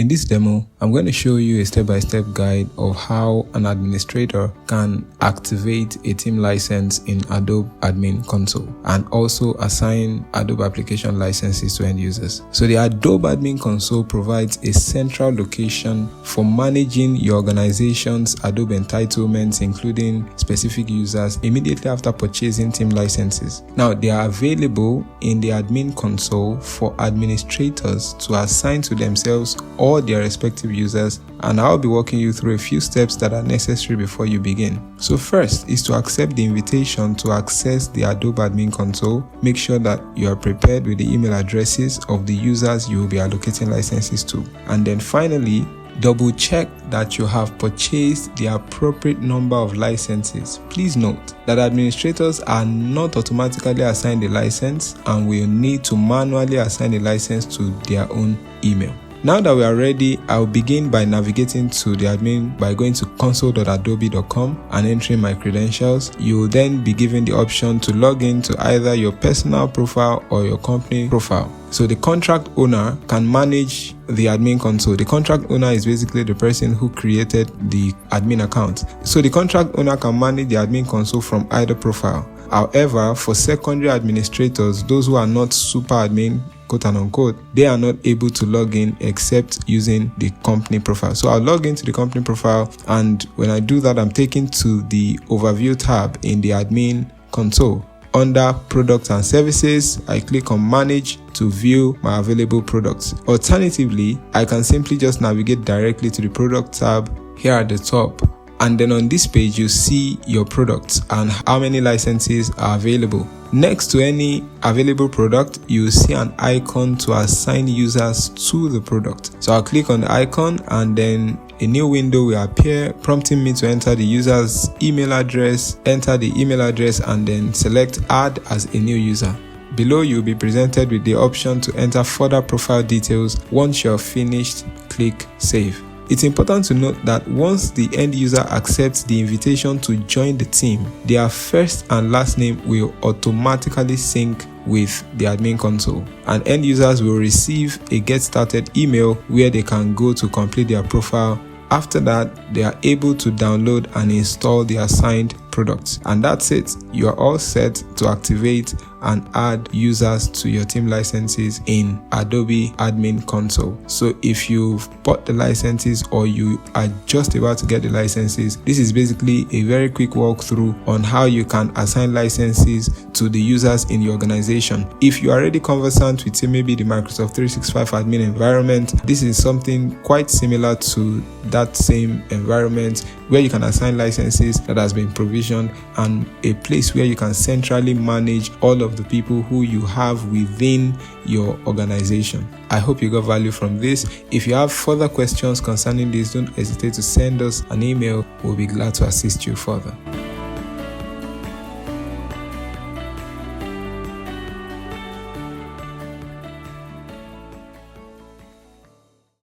In this demo, I'm going to show you a step-by-step guide of how an administrator can activate a team license in Adobe Admin Console and also assign Adobe application licenses to end users. So the Adobe Admin Console provides a central location for managing your organization's Adobe entitlements, including specific users, immediately after purchasing team licenses. Now, they are available in the Admin Console for administrators to assign to themselves or their respective users, and I'll be walking you through a few steps that are necessary before you begin. So first is to accept the invitation to access the Adobe Admin Console. Make sure that you are prepared with the email addresses of the users you will be allocating licenses to. And then finally, double check that you have purchased the appropriate number of licenses. Please note that administrators are not automatically assigned the license and will need to manually assign the license to their own email. Now that we are ready, I'll begin by navigating to the admin by going to console.adobe.com and entering my credentials. You will then be given the option to log in to either your personal profile or your company profile. So the contract owner can manage the admin console. The contract owner is basically the person who created the admin account. So the contract owner can manage the admin console from either profile. However, for secondary administrators, those who are not super admin, quote and unquote, they are not able to log in except using the company profile. So I'll log into the company profile, and when I do that, I'm taken to the overview tab in the admin console. Under products and services, I click on manage to view my available products. Alternatively, I can simply just navigate directly to the product tab here at the top. And then on this page, you see your products and how many licenses are available. Next to any available product, you see an icon to assign users to the product. So I'll click on the icon, and then a new window will appear prompting me to enter the user's email address, enter the email address, and then select add as a new user. Below, you'll be presented with the option to enter further profile details. Once you're finished, click save. It's important to note that once the end user accepts the invitation to join the team, their first and last name will automatically sync with the admin console, and end users will receive a get started email where they can go to complete their profile. After that, they are able to download and install the assigned products, and that's it. You are all set to activate and add users to your team licenses in Adobe Admin Console. So if you've bought the licenses or you are just about to get the licenses, this is basically a very quick walkthrough on how you can assign licenses to the users in your organization. If you are already conversant with, say, maybe the Microsoft 365 admin environment, this is something quite similar to that same environment where you can assign licenses that has been provisioned, and a place where you can centrally manage all of the people who you have within your organization. I hope you got value from this. If you have further questions concerning this, don't hesitate to send us an email. We'll be glad to assist you further.